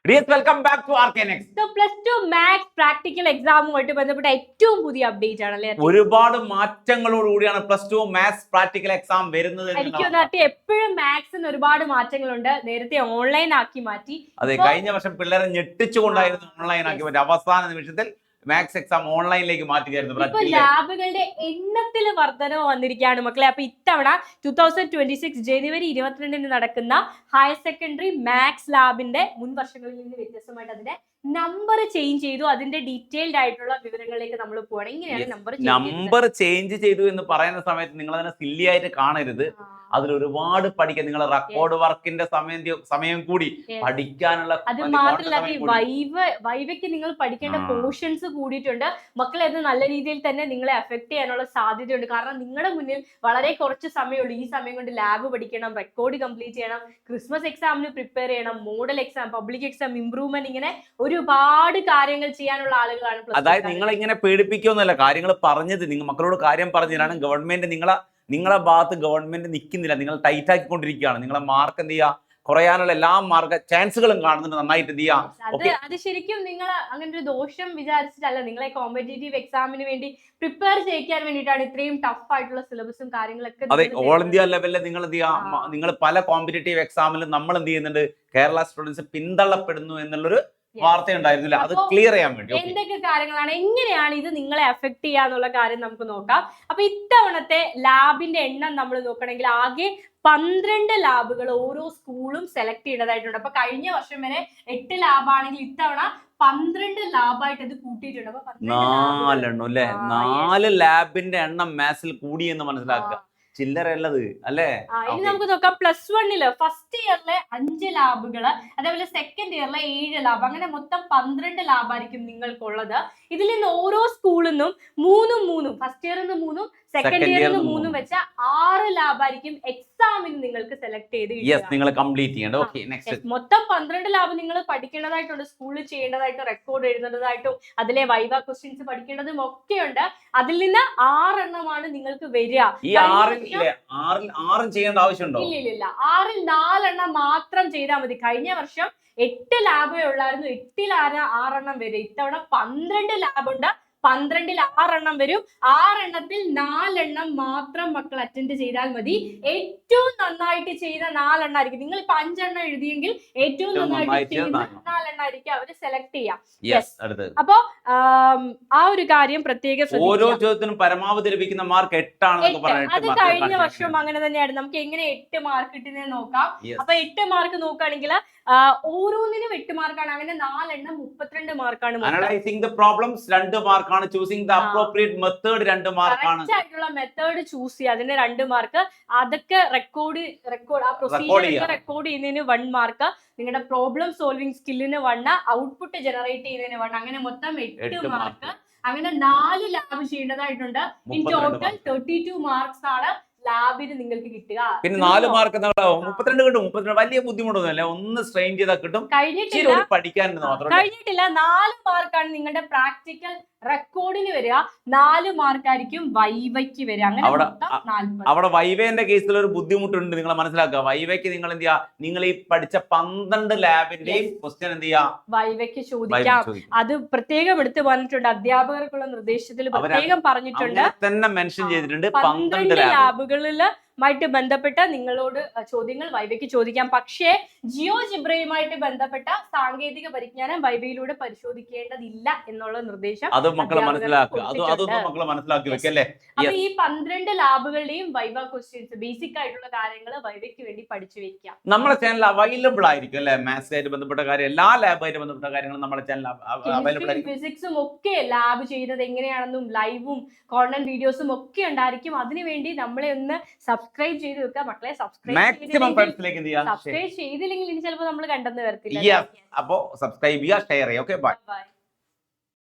Welcome back to RKNX. +2 maths practical എക്സാമുമായിട്ട് ബന്ധപ്പെട്ട ഏറ്റവും പുതിയ അപ്ഡേറ്റ് ആണല്ലേ. ഒരുപാട് മാറ്റങ്ങളോടുകൂടിയാണ് +2 മാത്സ് പ്രാക്ടിക്കൽ എക്സാം വരുന്നത്. എനിക്ക് എപ്പോഴും മാത്സിന് ഒരുപാട് മാറ്റങ്ങളുണ്ട്. നേരത്തെ ഓൺലൈൻ ആക്കി മാറ്റി. അതെ, കഴിഞ്ഞ വർഷം പിള്ളേരെ ഞെട്ടിച്ചുകൊണ്ടായിരുന്നു ഓൺലൈൻ ആക്കി മാറ്റി. അവസാന നിമിഷത്തിൽ മാത്സ് എക്സാം ഓൺലൈനിലേക്ക് മാറ്റുകയായിരുന്നു. ലാബുകളുടെ എണ്ണത്തിൽ വർധനവ് വന്നിരിക്കുകയാണ് മക്കളെ. അപ്പൊ ഇത്തവണ 2026 ജനുവരി 22 നടക്കുന്ന ഹയർ സെക്കൻഡറി മാത്സ് ലാബിന്റെ മുൻ വർഷങ്ങളിൽ നിന്ന് വ്യത്യസ്തമായിട്ട് അതിന്റെ നമ്പർ ചേഞ്ച് ചെയ്തു. അതിന്റെ ഡീറ്റെയിൽഡ് ആയിട്ടുള്ള വിവരങ്ങളിലേക്ക് നമ്മൾ പോകണം. ഇങ്ങനെയാണ് നമ്പർ ചേഞ്ച് ചെയ്തു എന്ന് പറയുന്ന സമയത്ത് നിങ്ങൾ അതിനെ സില്ലി ആയിട്ട് കാണരുത്. അതിൽ ഒരുപാട് പഠിക്കാൻ, നിങ്ങളെ റെക്കോർഡ് വർക്കിന്റെ സമയം കൂടി പഠിക്കാനുള്ള. അത് മാത്രമല്ല വൈവയ്ക്ക് നിങ്ങൾ പഠിക്കേണ്ട പോർഷൻസ് കൂടിയിട്ടുണ്ട് മക്കളെ. അത് നല്ല രീതിയിൽ തന്നെ നിങ്ങളെ അഫക്ട് ചെയ്യാനുള്ള സാധ്യതയുണ്ട്. കാരണം നിങ്ങളുടെ മുന്നിൽ വളരെ കുറച്ച് സമയമുള്ളൂ. ഈ സമയം കൊണ്ട് ലാബ് പഠിക്കണം, റെക്കോർഡ് കംപ്ലീറ്റ് ചെയ്യണം, ക്രിസ്മസ് എക്സാമിന് പ്രിപ്പയർ ചെയ്യണം, model exam, public exam, improvement, ഇങ്ങനെ ഒരുപാട് കാര്യങ്ങൾ ചെയ്യാനുള്ള ആളുകളാണ്. അതായത് നിങ്ങൾ ഇങ്ങനെ പേടിപ്പിക്കൊന്നുമല്ല, കാര്യങ്ങൾ പറഞ്ഞത് നിങ്ങൾ മക്കളോട് കാര്യം പറഞ്ഞതാണ്. ഗവൺമെന്റ് നിങ്ങളെ ഭാഗത്ത് ഗവൺമെന്റ് നിൽക്കുന്നില്ല, നിങ്ങൾ ടൈറ്റ് ആക്കിക്കൊണ്ടിരിക്കുകയാണ്. നിങ്ങളെ മാർക്ക് എന്ത് ചെയ്യുക, കുറയാനുള്ള എല്ലാ മാർഗ ചാൻസുകളും കാണുന്നുണ്ട്. നന്നായിട്ട് എന്ത് ചെയ്യാം. അത് ശരിക്കും നിങ്ങൾ അങ്ങനെ ഒരു ദോഷം വിചാരിച്ചിട്ടല്ല, നിങ്ങളെ കോമ്പറ്റേറ്റീവ് എക്സാമിന് വേണ്ടി പ്രിപ്പയർ ചെയ്യിക്കാൻ വേണ്ടിയിട്ടാണ് ഇത്രയും ടഫ് ആയിട്ടുള്ള സിലബസും കാര്യങ്ങളൊക്കെ. അതെ, ഓൾ ഇന്ത്യ ലെവലിൽ നിങ്ങൾ എന്ത് ചെയ്യാം, നിങ്ങൾ പല കോമ്പറ്റേറ്റീവ് എക്സാമിലും നമ്മൾ എന്ത് ചെയ്യുന്നുണ്ട്, കേരള സ്റ്റുഡൻസ് പിന്തള്ളപ്പെടുന്നു എന്നുള്ളൊരു വാർത്ത ഉണ്ടായിരുന്നില്ല. അത് ക്ലിയർ ചെയ്യാൻ വേണ്ടി എന്തൊക്കെ കാര്യങ്ങളാണ്, എങ്ങനെയാണ് ഇത് നിങ്ങളെ എഫക്ട് ചെയ്യാന്നുള്ള കാര്യം നമുക്ക് നോക്കാം. അപ്പൊ ഇത്തവണത്തെ ലാബിന്റെ എണ്ണം നമ്മൾ നോക്കണമെങ്കിൽ ആകെ 12 ലാബുകൾ ഓരോ സ്കൂളും സെലക്ട് ചെയ്യേണ്ടതായിട്ടുണ്ട്. അപ്പൊ കഴിഞ്ഞ വർഷം വരെ 8 ലാബാണെങ്കിൽ ഇത്തവണ 12 ലാബായിട്ട് ഇത് കൂട്ടിയിട്ടുണ്ട്. അപ്പൊ 4 അല്ലേ, 4 ലാബിന്റെ എണ്ണം മാത്സിൽ കൂടി എന്ന് മനസ്സിലാക്കുക. ചില്ലറയുള്ളത് അല്ലേ. ഇനി നമുക്ക് നോക്കാം. +1 ഫസ്റ്റ് ഇയറിലെ 5 ലാബുകള്, അതേപോലെ സെക്കൻഡ് ഇയറിലെ 7 ലാബ്, അങ്ങനെ മൊത്തം 12 ലാബായിരിക്കും നിങ്ങൾക്കുള്ളത്. ഇതിൽ നിന്ന് ഓരോ സ്കൂളിൽ നിന്നും 3 ഫസ്റ്റ് ഇയറിൽ നിന്ന് 3 സെക്കൻഡ് ഇയറിൽ നിന്ന് 3 വെച്ച 6 ലാബായിരിക്കും എക്സാമിന് നിങ്ങൾക്ക് സെലക്ട് ചെയ്ത് മൊത്തം 12 ലാബ് നിങ്ങൾ പഠിക്കേണ്ടതായിട്ടുണ്ട്. സ്കൂളിൽ ചെയ്യേണ്ടതായിട്ടും റെക്കോർഡ് എഴുതേണ്ടതായിട്ടും അതിലെ വൈവ ക്വസ്റ്റ്യൻസ് പഠിക്കേണ്ടതും ഒക്കെയുണ്ട്. അതിൽ നിന്ന് 6 എണ്ണമാണ് നിങ്ങൾക്ക് വരിക. ചെയ്യേണ്ട ആവശ്യമുണ്ടോ? ഇല്ല, 6ൽ 4 എണ്ണം മാത്രം ചെയ്താൽ മതി. കഴിഞ്ഞ വർഷം 8 ലാബേ ഉള്ളായിരുന്നു, 8ൽ 6 എണ്ണം വരും. ഇത്തവണ 12 ലാബുണ്ട്, 12ൽ 6 എണ്ണം വരും. 6 എണ്ണത്തിൽ 4 എണ്ണം മാത്രം മക്കൾ അറ്റൻഡ് ചെയ്താൽ മതി. ഏറ്റവും നന്നായിട്ട് ചെയ്ത 4 എണ്ണം ആയിരിക്കും. നിങ്ങൾ ഇപ്പൊ 5 എണ്ണം എഴുതിയെങ്കിൽ ഏറ്റവും നന്നായിട്ട് ചെയ്യുന്ന 4 എണ്ണം ആയിരിക്കും അവര് സെലക്ട് ചെയ്യാം. അപ്പൊ ആ ഒരു കാര്യം പ്രത്യേകം ഓരോ ചോദ്യത്തിനും പരമാവധി ലഭിക്കുന്ന മാർക്ക് 8 ആണ്. അത് കഴിഞ്ഞ വർഷം അങ്ങനെ തന്നെയാണ്. നമുക്ക് എങ്ങനെ 8 മാർക്ക് കിട്ടുന്നത് നോക്കാം. അപ്പൊ 8 മാർക്ക് നോക്കുകയാണെങ്കിൽ ഓരോന്നിനും 8 മാർക്കാണ്. അങ്ങനെ 4 എണ്ണം 32 മാർക്കാണ്. അനലൈസിംഗ് ദ പ്രോബ്ലംസ് 2 മാർക്കാണ്. ചൂസിംഗ് ദ അപ്രോപ്രിയേറ്റ് മെത്തേഡ് 2 മാർക്കാണ്. കറക്റ്റ് ആയിട്ടുള്ള മെത്തേഡ് ചൂസ് ചെയ്യുക, അതിന് 2 മാർക്ക്. അതൊക്കെ റെക്കോർഡ് ആ പ്രൊസീജിയർ റെക്കോർഡ് ചെയ്യുന്നതിന് 1 മാർക്ക്. നിങ്ങളുടെ പ്രോബ്ലം സോൾവിംഗ് സ്കില്ലിന് 1, ഔട്ട്പുട്ട് ജനറേറ്റ് ചെയ്യുന്നതിന് 1, അങ്ങനെ മൊത്തം 8 മാർക്ക്. അങ്ങനെ 4 ലാബ് ചെയ്യേണ്ടതായിട്ടുണ്ട്. ഇൻ ടോട്ടൽ 32 മാർക്സ് ആണ് ലാബിന് നിങ്ങൾക്ക് കിട്ടുക. പിന്നെ 4 മാർക്ക് 32 കിട്ടും. 32 വലിയ ബുദ്ധിമുട്ടൊന്നുമില്ല, ഒന്ന് സ്ട്രെയിൻ ചെയ്താൽ കിട്ടും. കഴിഞ്ഞിട്ടില്ല 4 മാർക്കാണ് നിങ്ങളുടെ പ്രാക്ടിക്കൽ റെക്കോർഡിന് വരിക, 4 മാർക്കായിരിക്കും വൈവയ്ക്ക് വരിക. അങ്ങനെ അവിടെ വൈവേന്റെ കേസിൽ ഒരു ബുദ്ധിമുട്ടുണ്ട്, നിങ്ങൾ മനസ്സിലാക്കുക. വൈവയ്ക്ക് നിങ്ങൾ എന്ത് ചെയ്യാ, നിങ്ങൾ ഈ പഠിച്ച 12 ലാബിന്റെയും ക്വസ്റ്റ്യൻ എന്ത് ചെയ്യാ, വൈവയ്ക്ക് ചോദിക്കാം. അത് പ്രത്യേകം എടുത്ത് പറഞ്ഞിട്ടുണ്ട്. അധ്യാപകർക്കുള്ള നിർദ്ദേശത്തിൽ പ്രത്യേകം പറഞ്ഞിട്ടുണ്ട്, തന്നെ മെൻഷൻ ചെയ്തിട്ടുണ്ട്. 12 ലാബുകളിലുമായിട്ട് ബന്ധപ്പെട്ട നിങ്ങളോട് ചോദ്യങ്ങൾ വൈവയ്ക്ക് ചോദിക്കാം. പക്ഷേ ജിയോജിബ്രയുമായിട്ട് ബന്ധപ്പെട്ട സാങ്കേതിക പരിജ്ഞാനം വൈവയിലൂടെ പരിശോധിക്കേണ്ടതില്ല എന്നുള്ള നിർദ്ദേശം മക്കളെ മനസ്സിലാക്കുക. അപ്പൊ ഈ 12 ലാബുകളുടെയും വൈവ ക്വസ്റ്റ്യൻസ്, ബേസിക് ആയിട്ടുള്ള കാര്യങ്ങൾ വൈവയ്ക്ക് വേണ്ടി പഠിച്ചു വെക്കാം. നമ്മുടെ ചാനൽ അവൈലബിൾ ആയിരിക്കും അല്ലെ. മാത്സ് ആയിട്ട് ബന്ധപ്പെട്ട കാര്യം, എല്ലാ ലാബായിട്ട് ബന്ധപ്പെട്ട കാര്യങ്ങളും നമ്മുടെ ചാനൽ അവൈലബിൾ ആയിരിക്കും. ഫിസിക്സും ഒക്കെ ലാബ് ചെയ്യുന്നത് എങ്ങനെയാണെന്നും ലൈവും കോണ്ടന്റ് വീഡിയോസും ഒക്കെ ഉണ്ടായിരിക്കും. അതിനുവേണ്ടി നമ്മളെ ഒന്ന് സബ്സ്ക്രൈബ് ചെയ്ത് വെക്കുക മക്കളെ. സബ്സ്ക്രൈബ് ചെയ്തില്ലെങ്കിൽ ഇനി ചിലപ്പോൾ നമ്മൾ കണ്ടെന്ന് വരത്തില്ല. അപ്പോ സബ്സ്ക്രൈബ് ചെയ്യുക, ഷെയർ ചെയ്യുക. Okay, by.